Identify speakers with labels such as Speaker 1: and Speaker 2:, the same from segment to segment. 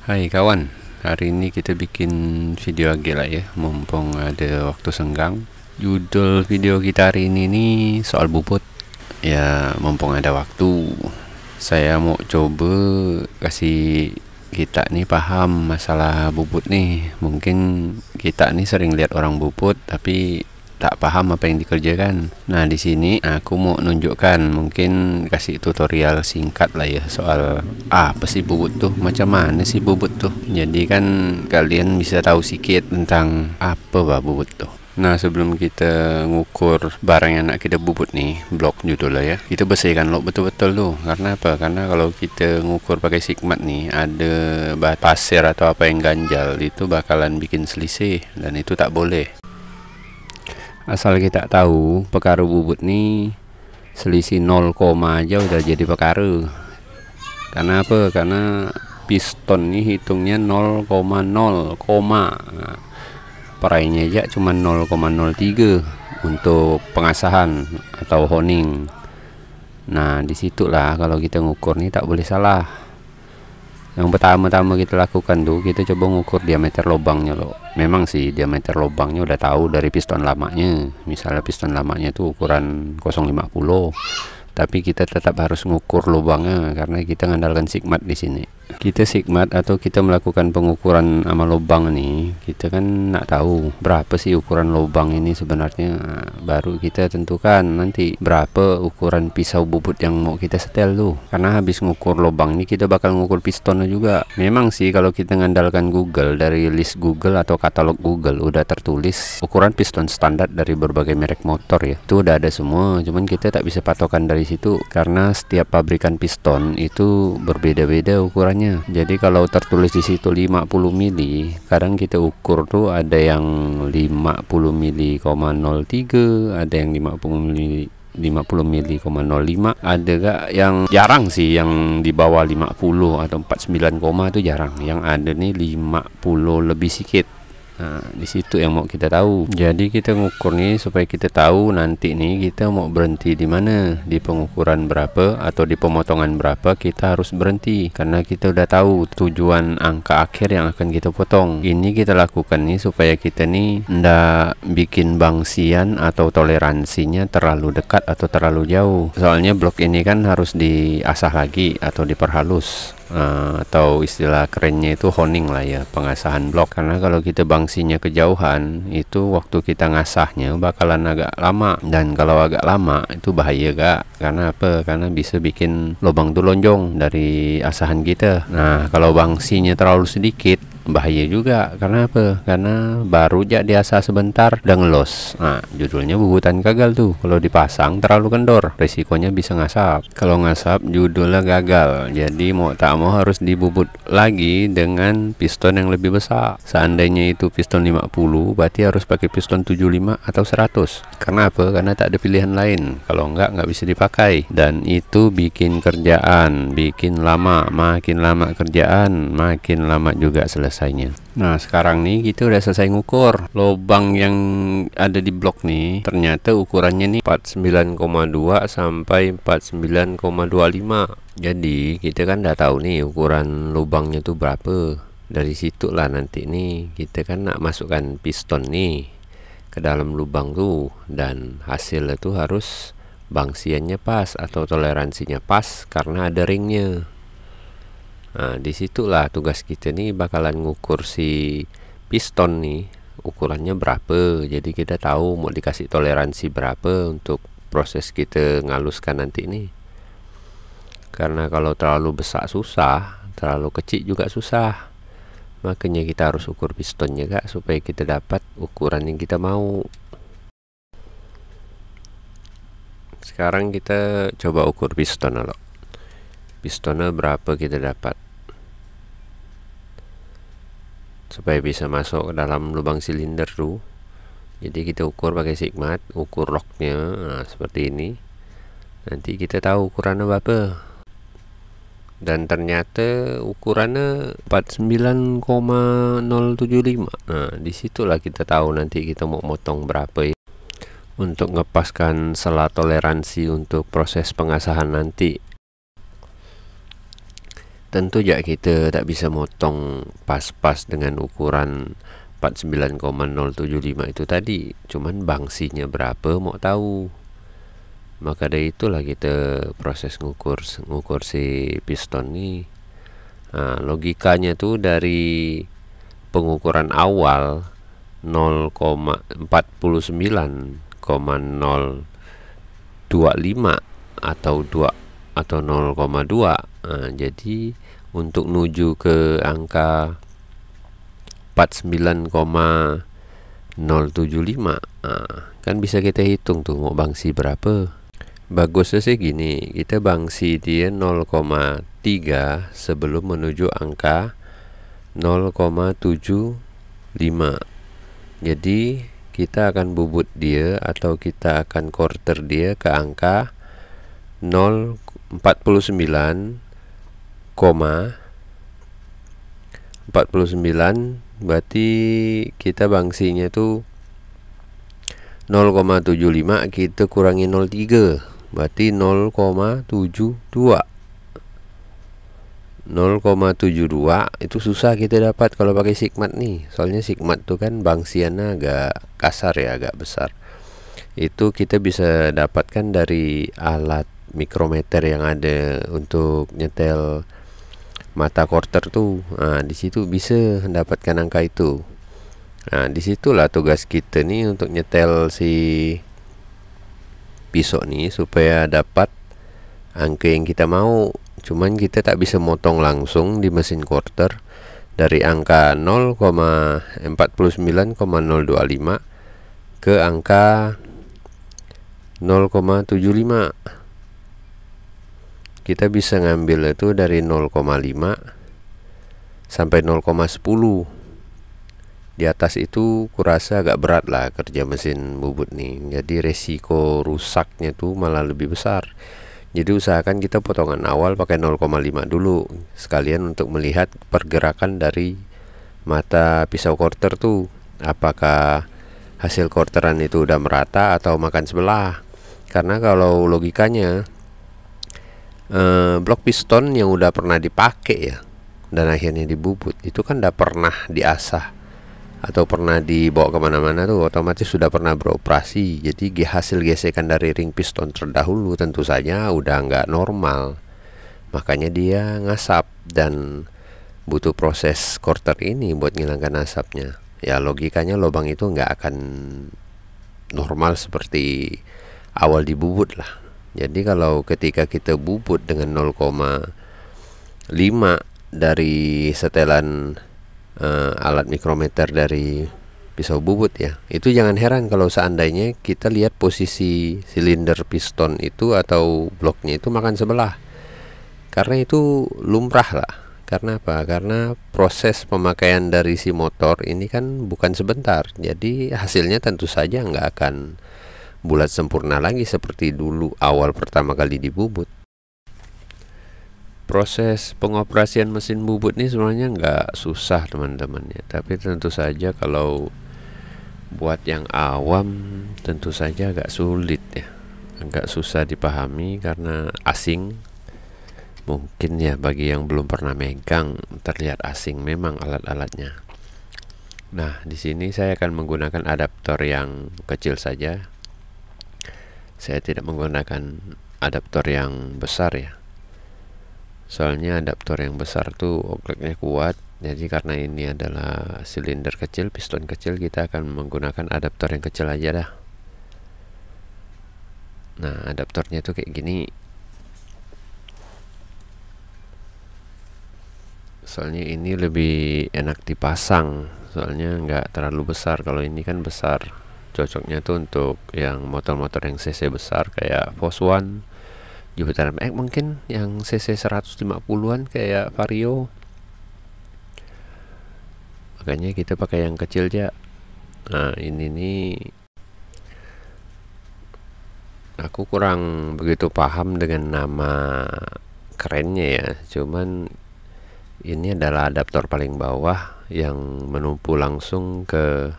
Speaker 1: Hai kawan, hari ini kita bikin video lagi lah ya, mumpung ada waktu senggang. Judul video kita hari ini nih soal bubut. Ya, mumpung ada waktu, saya mau coba kasih kita nih paham masalah bubut nih. Mungkin kita nih sering lihat orang bubut tapi tak paham apa yang dikerjakan. Nah, di sini aku mau nunjukkan, mungkin kasih tutorial singkat lah ya soal apa sih bubut tuh, macam mana sih bubut tuh. Jadi kan kalian bisa tahu sedikit tentang apa bah bubut tuh. Nah, sebelum kita ngukur barang yang nak kita bubut nih, blok judul lah ya, kita bersihkan lo betul-betul tuh. Karena apa? Karena kalau kita ngukur pakai sigmat nih, ada pasir atau apa yang ganjal, itu bakalan bikin selisih, dan itu tak boleh. Asal kita tahu perkara bubut nih selisih 0, aja udah jadi perkara. Karena apa? Karena piston nih hitungnya 0,0, nah, perainya aja cuma 0,03 untuk pengasahan atau honing. Nah, disitulah kalau kita ngukur nih tak boleh salah. Yang pertama-tama kita lakukan tuh, kita coba ngukur diameter lubangnya loh. Memang sih diameter lubangnya udah tahu dari piston lamanya. Misalnya piston lamanya tuh ukuran 0,50, tapi kita tetap harus ngukur lubangnya karena kita ngandalkan sigmat di sini. Kita sigmat atau kita melakukan pengukuran sama lubang nih, kita kan nak tahu berapa sih ukuran lubang ini sebenarnya. Nah, baru kita tentukan nanti berapa ukuran pisau bubut yang mau kita setel tuh. Karena habis ngukur lubang ini kita bakal ngukur pistonnya juga. Memang sih kalau kita ngandalkan Google, dari list Google atau katalog Google udah tertulis ukuran piston standar dari berbagai merek motor ya. Itu udah ada semua, cuman kita tak bisa patokan dari situ karena setiap pabrikan piston itu berbeda-beda ukurannya. Jadi kalau tertulis di situ 50 mili, kadang kita ukur tuh ada yang 50 mili,03, ada yang 50 mili 05, ada gak yang jarang sih yang di bawah 50 atau 49, itu jarang. Yang ada nih 50 lebih sedikit. Nah, di situ yang mau kita tahu. Jadi kita ngukur nih supaya kita tahu nanti nih kita mau berhenti di mana, di pengukuran berapa atau di pemotongan berapa kita harus berhenti, karena kita udah tahu tujuan angka akhir yang akan kita potong. Ini kita lakukan nih supaya kita nih ndak bikin bangsian atau toleransinya terlalu dekat atau terlalu jauh. Soalnya blok ini kan harus diasah lagi atau diperhalus. Atau istilah kerennya itu honing lah ya, pengasahan blok. Karena kalau kita bangsinya kejauhan, itu waktu kita ngasahnya bakalan agak lama, dan kalau agak lama itu bahaya gak. Karena apa? Karena bisa bikin lubang tuh lonjong dari asahan kita. Nah, kalau bangsinya terlalu sedikit bahaya juga. Karena apa? Karena baru aja diasah sebentar udah ngelos. Nah, judulnya bubutan gagal tuh. Kalau dipasang terlalu kendor, resikonya bisa ngasap. Kalau ngasap judulnya gagal. Jadi mau tak mau harus dibubut lagi dengan piston yang lebih besar. Seandainya itu piston 50, berarti harus pakai piston 75 atau 100. Karena apa? Karena tak ada pilihan lain. Kalau nggak bisa dipakai, dan itu bikin kerjaan bikin lama. Makin lama kerjaan, makin lama juga selesai. Nah, sekarang nih kita udah selesai ngukur lubang yang ada di blok nih. Ternyata ukurannya nih 49,2 sampai 49,25. Jadi kita kan udah tahu nih ukuran lubangnya tuh berapa. Dari situ lah nanti nih kita kan nak masukkan piston nih ke dalam lubang tuh, dan hasilnya tuh harus bangsiannya pas atau toleransinya pas karena ada ringnya. Nah, disitulah tugas kita nih bakalan ngukur si piston nih ukurannya berapa. Jadi kita tahu mau dikasih toleransi berapa untuk proses kita ngaluskan nanti nih. Karena kalau terlalu besar susah, terlalu kecil juga susah. Makanya kita harus ukur pistonnya kak, supaya kita dapat ukuran yang kita mau. Sekarang kita coba ukur piston loh. Pistonnya berapa kita dapat, supaya bisa masuk ke dalam lubang silinder tuh. Jadi kita ukur pakai sigmat, ukur locknya. Nah, seperti ini. Nanti kita tahu ukurannya berapa. Dan ternyata ukurannya 49,075. Nah, disitulah kita tahu nanti kita mau motong berapa ya, untuk ngepaskan selah toleransi untuk proses pengasahan nanti. Tentu ya kita tak bisa motong pas-pas dengan ukuran 49,075 itu tadi. Cuman bangsinya berapa mau tahu. Maka dari itulah kita proses ngukur si piston nih. Nah, logikanya tuh dari pengukuran awal 0,49,025 atau 0,2. Nah, jadi untuk menuju ke angka 49,075, kan bisa kita hitung tuh mau bangsi berapa. Bagusnya sih gini, kita bangsi dia 0,3 sebelum menuju angka 0,75. Jadi kita akan bubut dia atau kita akan quarter dia ke angka 0,49, berarti kita bangsinya tuh 0,75, kita kurangi 0,3, berarti 0,72. 0,72 itu susah kita dapat kalau pakai sigmat nih. Soalnya sigmat tuh kan bangsiannya agak kasar ya, agak besar. Itu kita bisa dapatkan dari alat mikrometer yang ada untuk nyetel mata quarter tuh. Nah, di situ bisa mendapatkan angka itu. Nah, disitulah tugas kita nih untuk nyetel si pisau nih supaya dapat angka yang kita mau. Cuman kita tak bisa motong langsung di mesin quarter dari angka 0,49,025 ke angka 0,75. Kita bisa ngambil itu dari 0,5 sampai 0,10. Di atas itu kurasa agak berat lah kerja mesin bubut nih. Jadi resiko rusaknya tuh malah lebih besar. Jadi usahakan kita potongan awal pakai 0,5 dulu, sekalian untuk melihat pergerakan dari mata pisau quarter tuh, apakah hasil quarteran itu udah merata atau makan sebelah. Karena kalau logikanya blok piston yang udah pernah dipakai ya dan akhirnya dibubut itu kan udah pernah diasah atau pernah dibawa kemana-mana tuh, otomatis sudah pernah beroperasi. Jadi hasil gesekan dari ring piston terdahulu tentu saja udah nggak normal, makanya dia ngasap dan butuh proses quarter ini buat ngilangkan asapnya. Ya logikanya lubang itu nggak akan normal seperti awal dibubut lah. Jadi kalau ketika kita bubut dengan 0,5 dari setelan alat mikrometer dari pisau bubut ya, itu jangan heran kalau seandainya kita lihat posisi silinder piston itu atau bloknya itu makan sebelah, karena itu lumrah lah. Karena apa? Karena proses pemakaian dari si motor ini kan bukan sebentar, jadi hasilnya tentu saja nggak akan bulat sempurna lagi seperti dulu awal pertama kali dibubut. Proses pengoperasian mesin bubut ini sebenarnya nggak susah teman-teman ya, tapi tentu saja kalau buat yang awam tentu saja agak sulit ya, agak susah dipahami karena asing. Mungkin ya bagi yang belum pernah megang terlihat asing memang alat-alatnya. Nah, di sini saya akan menggunakan adaptor yang kecil saja. Saya tidak menggunakan adaptor yang besar ya. Soalnya adaptor yang besar tuh okleknya kuat. Jadi karena ini adalah silinder kecil, piston kecil, kita akan menggunakan adaptor yang kecil aja dah. Nah, adaptornya tuh kayak gini. Soalnya ini lebih enak dipasang, soalnya nggak terlalu besar. Kalau ini kan besar, cocoknya tuh untuk yang motor-motor yang cc besar kayak Force One, Jupiter MX, mungkin yang cc 150-an kayak Vario. Makanya kita pakai yang kecil aja. Nah, ini nih aku kurang begitu paham dengan nama kerennya ya. Cuman ini adalah adaptor paling bawah yang menumpu langsung ke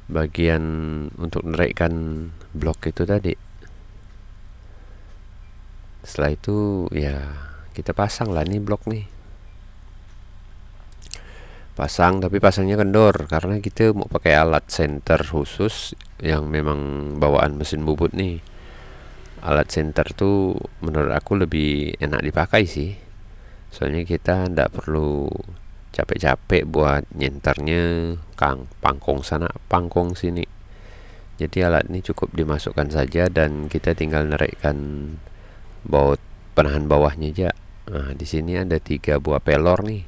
Speaker 1: bagian untuk menaikkan blok itu tadi. Setelah itu ya kita pasang lah nih blok nih, pasang, tapi pasangnya kendor karena kita mau pakai alat senter khusus yang memang bawaan mesin bubut nih. Alat senter tuh menurut aku lebih enak dipakai sih, soalnya kita ndak perlu capek-capek buat nyenternya pangkong sana pangkong sini. Jadi alat ini cukup dimasukkan saja dan kita tinggal naikkan baut penahan bawahnya aja. Nah, di sini ada 3 buah pelor nih.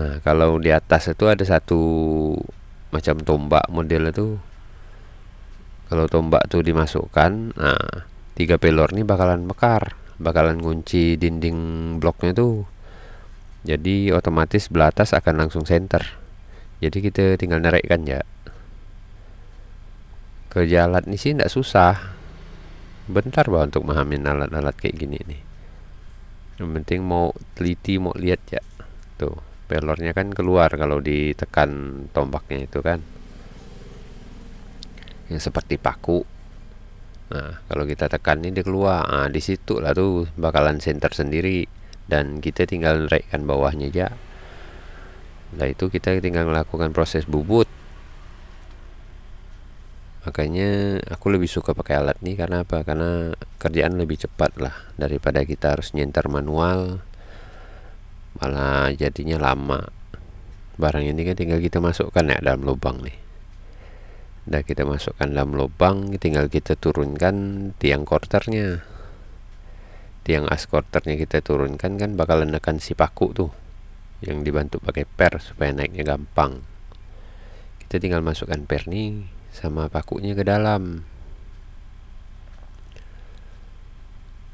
Speaker 1: Nah, kalau di atas itu ada satu macam tombak model itu. Kalau tombak tuh dimasukkan, nah 3 pelor nih bakalan mekar, bakalan ngunci dinding bloknya tuh. Jadi otomatis belah atas akan langsung center. Jadi kita tinggal naikkan ya. Kerja alat ini sih tidak susah, bentar bah untuk memahamin alat-alat kayak gini nih. Yang penting mau teliti, mau lihat ya. Tuh pelornya kan keluar kalau ditekan tombaknya itu kan, yang seperti paku. Nah kalau kita tekan ini dia keluar. Nah di situ lah tuh bakalan center sendiri dan kita tinggal naikkan bawahnya aja. Nah itu kita tinggal melakukan proses bubut. Makanya aku lebih suka pakai alat nih, karena apa? Karena kerjaan lebih cepat lah daripada kita harus nyenter manual, malah jadinya lama. Barang ini kan tinggal kita masukkan ya dalam lubang nih. Udah kita masukkan dalam lubang, tinggal kita turunkan tiang korternya. Tiang as korternya kita turunkan kan bakalan nekan si paku tuh, yang dibantu pakai per supaya naiknya gampang. Kita tinggal masukkan per nih sama pakunya ke dalam.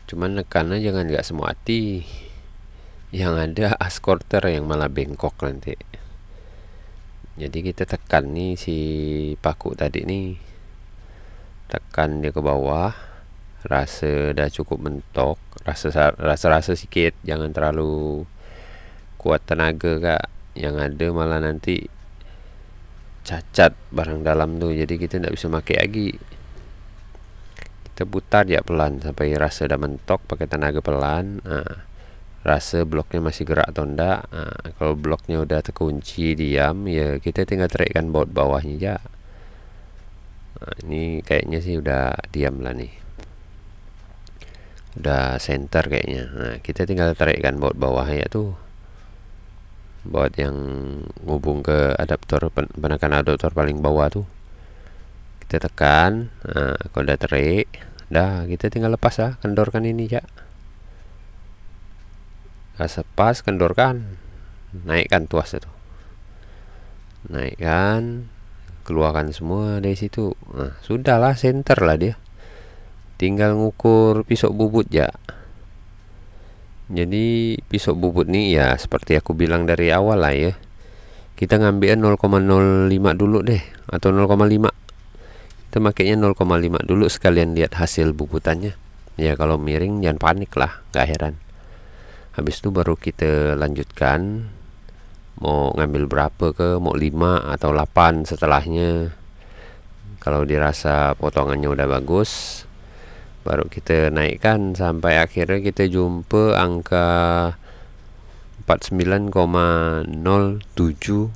Speaker 1: Cuman nekannya jangan nggak semua hati, yang ada as korter yang malah bengkok nanti. Jadi kita tekan nih si paku tadi nih, tekan dia ke bawah, rasa udah cukup mentok, rasa sedikit, jangan terlalu kuat tenaga kak, yang ada malah nanti cacat barang dalam tuh, jadi kita tidak bisa pakai lagi. Kita putar ya pelan sampai rasa udah mentok, pakai tenaga pelan. Nah, rasa bloknya masih gerak atau enggak. Nah, kalau bloknya udah terkunci diam ya kita tinggal tarikkan baut bawahnya aja. Nah, ini kayaknya sih udah diam lah nih, udah center kayaknya. Nah kita tinggal tarikkan baut bawahnya tuh, baut yang ngubung ke adaptor, penekan adaptor paling bawah tuh kita tekan. Nah kalau udah tarik, dah kita tinggal lepas ya, kendorkan ini ya. Rasa pas, kendorkan, naikkan tuas itu, naikkan, keluarkan semua dari situ. Nah sudahlah, center lah dia, tinggal ngukur pisau bubut ya. Jadi pisau bubut nih ya seperti aku bilang dari awal lah ya, kita ngambil 0,05 dulu deh, atau 0,5. Kita makainya 0,5 dulu sekalian lihat hasil bubutannya. Ya kalau miring jangan panik lah, gak heran. Habis itu baru kita lanjutkan, mau ngambil berapa ke, mau 5 atau 8 setelahnya. Kalau dirasa potongannya udah bagus, baru kita naikkan sampai akhirnya kita jumpa angka 49,072.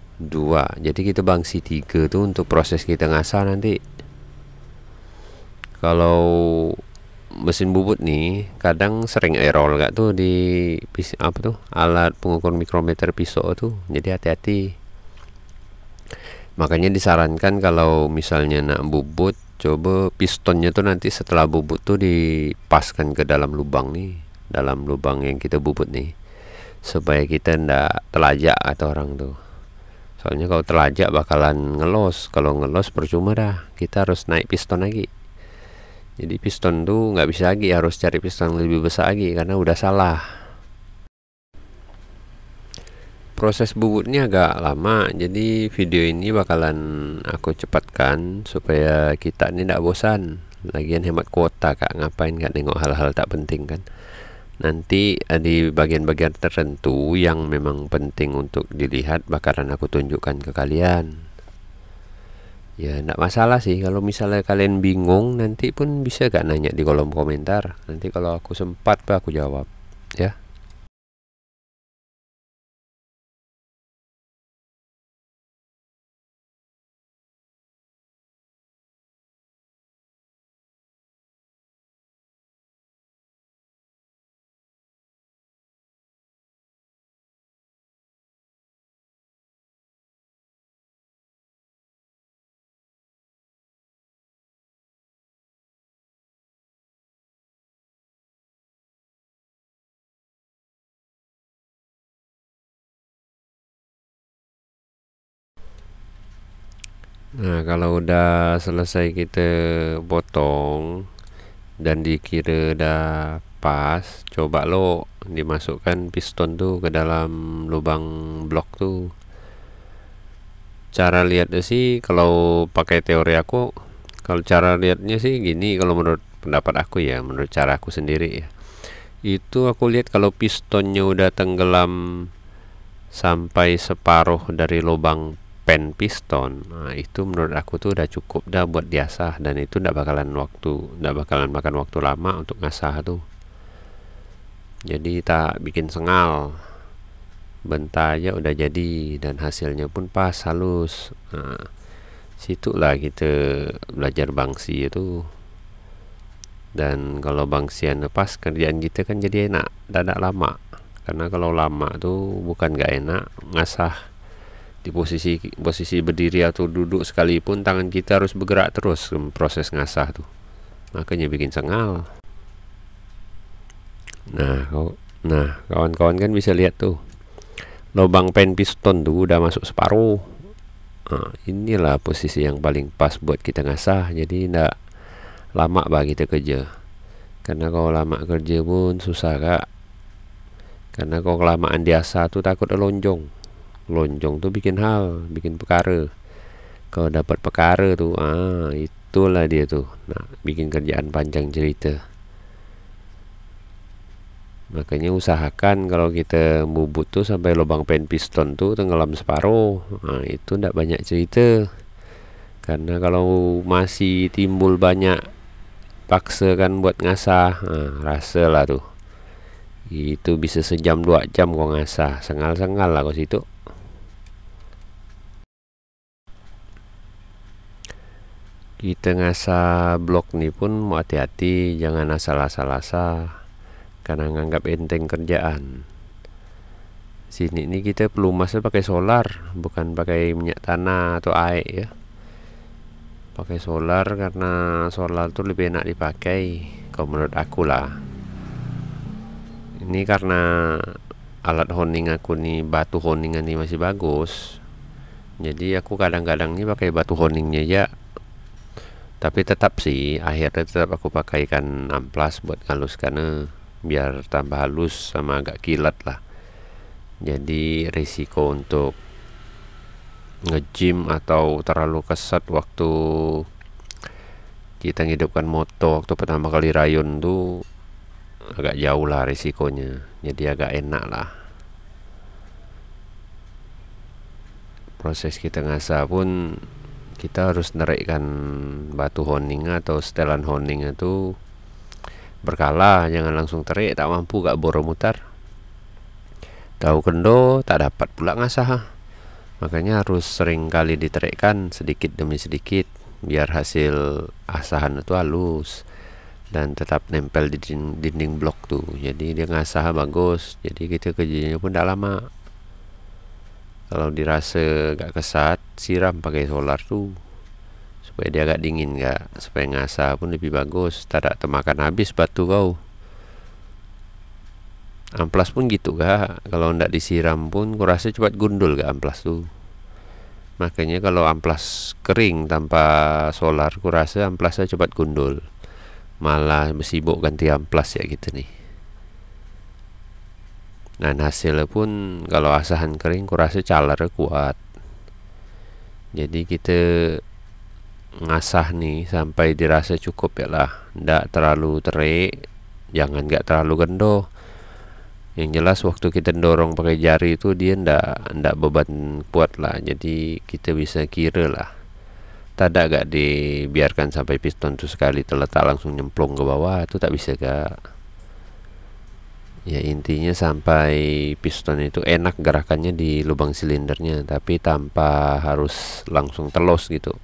Speaker 1: Jadi kita bangsi 3 tuh untuk proses kita ngasah nanti. Kalau mesin bubut nih kadang sering error gak tuh di apa tuh alat pengukur mikrometer pisau tuh, jadi hati-hati. Makanya disarankan kalau misalnya nak bubut, coba pistonnya tuh nanti setelah bubut tuh dipaskan ke dalam lubang nih, dalam lubang yang kita bubut nih, supaya kita ndak telajak atau orang tuh. Soalnya kalau telajak bakalan ngelos, kalau ngelos percuma dah, kita harus naik piston lagi. Jadi piston tuh nggak bisa lagi, harus cari piston lebih besar lagi karena udah salah. Proses bubutnya agak lama, jadi video ini bakalan aku cepatkan supaya kita ini tidak bosan. Lagian hemat kuota kak, ngapain kak nengok hal-hal tak penting kan. Nanti di bagian-bagian tertentu yang memang penting untuk dilihat bakalan aku tunjukkan ke kalian. Ya enggak masalah sih, kalau misalnya kalian bingung nanti pun bisa gak nanya di kolom komentar. Nanti kalau aku sempat aku jawab. ya. Nah, kalau udah selesai kita potong dan dikira udah pas, coba lo dimasukkan piston tuh ke dalam lubang blok tuh. Cara lihatnya sih kalau pakai teori aku, kalau cara lihatnya sih gini, kalau menurut pendapat aku ya, menurut cara aku sendiri ya, itu aku lihat kalau pistonnya udah tenggelam sampai separuh dari lubang pen piston, nah itu menurut aku tuh udah cukup dah buat diasah, dan itu nggak bakalan makan waktu lama untuk ngasah tuh. Jadi tak bikin sengal, bentar aja udah jadi, dan hasilnya pun pas, halus. Nah, situlah kita belajar bangsi itu. Dan kalau bangsian pas, kerjaan kita kan jadi enak, tidak lama. Karena kalau lama tuh bukan gak enak ngasah, di posisi berdiri atau duduk sekalipun tangan kita harus bergerak terus proses ngasah tuh, makanya bikin sengal. Nah, kawan-kawan kan bisa lihat tuh, lubang pen piston tuh udah masuk separuh. Nah, inilah posisi yang paling pas buat kita ngasah, jadi ndak lama bah kita kerja. Karena kalau lama kerja pun susah kak, karena kalau kelamaan diasah tuh takut lonjong. Lonjong tuh bikin perkara. Kalau dapat perkara tuh, itulah dia tuh, nah bikin kerjaan panjang cerita. Makanya usahakan kalau kita bubut tuh sampai lubang pen piston tuh tenggelam separuh. Nah, itu ndak banyak cerita. Karena kalau masih timbul banyak paksa kan buat ngasah, rasa lah tuh, itu bisa sejam 2 jam kau ngasah, sengal-sengal lah kau situ. Kita ngasah blok nih pun mau hati-hati, jangan asal-asal karena nganggap enteng kerjaan. Sini nih kita pelumasnya pakai solar, bukan pakai minyak tanah atau air ya. Pakai solar karena solar tuh lebih enak dipakai kalau menurut aku lah. Ini karena alat honing aku nih, batu honingan ini masih bagus, jadi aku kadang-kadang nih pakai batu honingnya ya. Tapi tetap sih akhirnya tetap aku pakaikan amplas buat halus, karena biar tambah halus sama agak kilat lah. Jadi risiko untuk nge-gym atau terlalu kesat waktu kita ngidupkan motor waktu pertama kali rayun tuh agak jauh lah risikonya, jadi agak enak lah. Proses kita ngasah pun kita harus nerikkan batu honing atau setelan honing itu berkala, jangan langsung terik tak mampu gak boro mutar, tahu kendo tak dapat pula ngasah. Makanya harus sering kali diterikkan sedikit demi sedikit biar hasil asahan itu halus dan tetap nempel di dinding blok tuh, jadi dia ngasah bagus, jadi kita kerjanya pun tidak lama. Kalau dirasa gak kesat, siram pakai solar tuh supaya dia agak dingin, supaya ngasah pun lebih bagus, tak termakan habis batu kau. Amplas pun gitu kalau ndak disiram pun kurasa cepat gundul amplas tuh. Makanya kalau amplas kering tanpa solar kurasa amplasnya cepat gundul, malah sibuk ganti amplas ya gitu nih. Dan hasilnya pun kalau asahan kering kurasa calarnya kuat. Jadi kita ngasah nih sampai dirasa cukup ya lah, ndak terlalu terik, jangan gak terlalu gendo. Yang jelas waktu kita dorong pakai jari itu dia ndak beban kuat lah, jadi kita bisa kira lah. Tidak gak dibiarkan sampai piston tuh sekali terletak langsung nyemplung ke bawah, itu tak bisa gak. Ya intinya sampai piston itu enak gerakannya di lubang silindernya, tapi tanpa harus langsung telos gitu.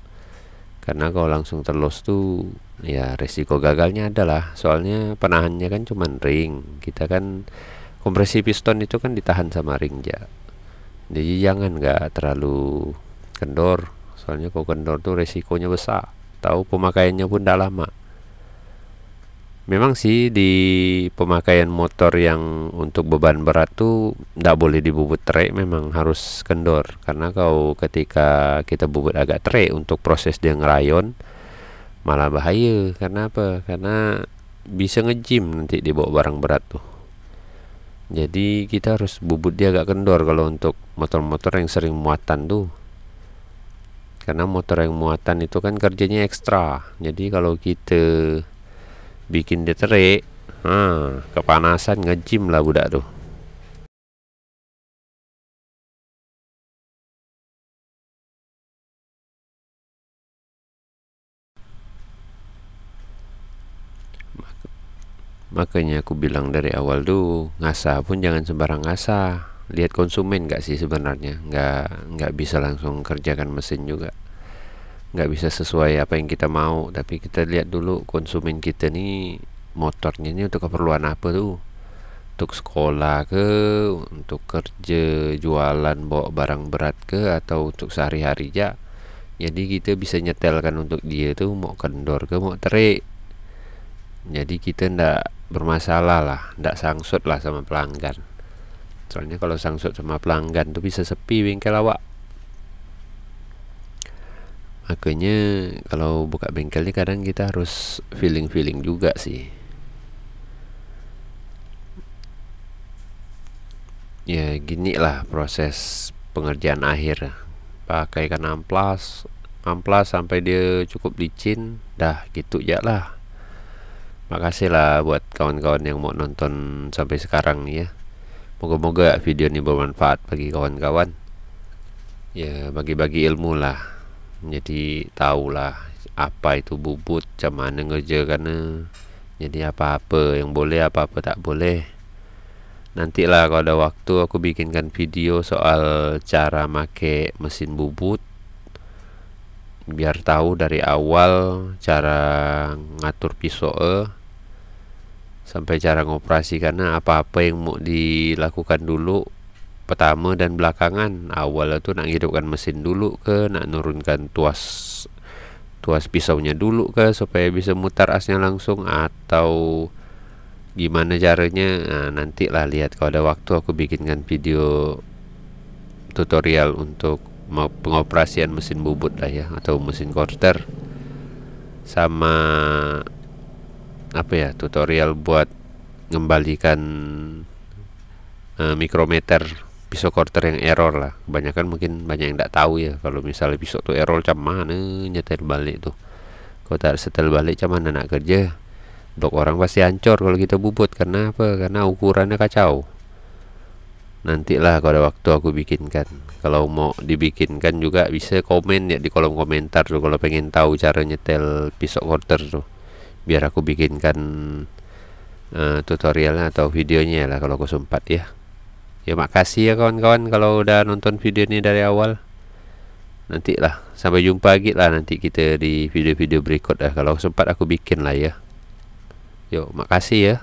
Speaker 1: Karena kalau langsung telos tuh ya resiko gagalnya adalah, soalnya penahannya kan cuman ring. Kita kan kompresi piston itu kan ditahan sama ring ya. Jadi jangan nggak terlalu kendor, soalnya kalau kendor tuh resikonya besar. Tahu pemakaiannya pun udah lama. Memang sih di pemakaian motor yang untuk beban berat tuh nggak boleh dibubut trek, memang harus kendor. Karena kalau ketika kita bubut agak trek untuk proses dia ngerayon, malah bahaya. Karena apa? Karena bisa ngejim nanti dibawa barang berat tuh. Jadi kita harus bubut dia agak kendor kalau untuk motor-motor yang sering muatan tuh. Karena motor yang muatan itu kan kerjanya ekstra. Jadi kalau kita bikin dia terik, kepanasan ngejim lah budak tuh. Makanya aku bilang dari awal tuh, ngasah pun jangan sembarang ngasah. Lihat konsumen nggak sih sebenarnya, nggak bisa langsung kerjakan mesin juga, nggak bisa sesuai apa yang kita mau. Tapi kita lihat dulu konsumen kita nih, motornya ini untuk keperluan apa tuh, untuk sekolah ke, untuk kerja, jualan, bawa barang berat ke, atau untuk sehari-hari ya. Jadi kita bisa nyetelkan untuk dia tuh mau kendor ke mau terik. Jadi kita ndak bermasalah lah, ndak sangsut lah sama pelanggan. Soalnya kalau sangsut sama pelanggan tuh bisa sepi bengkel awak. Makanya kalau buka bengkel ini kadang kita harus feeling-feeling juga sih. Ya gini lah proses pengerjaan akhir. Pakaikan amplas, amplas sampai dia cukup licin, dah gitu ya lah. Makasih lah buat kawan-kawan yang mau nonton sampai sekarang nih ya. Moga-moga video ini bermanfaat bagi kawan-kawan. Ya bagi-bagi ilmu lah. Jadi tahulah apa itu bubut, macam mana ngerjakannya. Jadi apa-apa yang boleh, apa-apa tak boleh. Nantilah kalau ada waktu aku bikinkan video soal cara make mesin bubut, biar tahu dari awal cara ngatur pisau sampai cara ngoperasikannya, apa-apa yang mau dilakukan dulu pertama dan belakangan. Awal itu nak hidupkan mesin dulu ke, nak nurunkan tuas pisaunya dulu ke supaya bisa mutar asnya langsung, atau gimana caranya. Nantilah lihat kalau ada waktu aku bikinkan video tutorial untuk pengoperasian mesin bubut lah ya, atau mesin quarter, sama apa ya, tutorial buat ngembalikan mikrometer pisau quarter yang error lah. Kebanyakan mungkin banyak yang tidak tahu ya, kalau misalnya pisau tuh error macam mana nyetel balik tuh. Kalau tak setel balik macam mana nak kerja, blok orang pasti hancur kalau kita bubut. Karena apa? Karena ukurannya kacau. Nantilah kalau ada waktu aku bikinkan. Kalau mau dibikinkan juga bisa komen ya di kolom komentar tuh, kalau pengen tahu cara nyetel pisau quarter tuh, biar aku bikinkan tutorialnya atau videonya lah kalau aku sempat ya. Ya makasih ya kawan-kawan kalau udah nonton video ini dari awal. Nantilah sampai jumpa lagi lah nanti kita di video-video berikut kalau sempat aku bikin lah ya. Yuk makasih ya.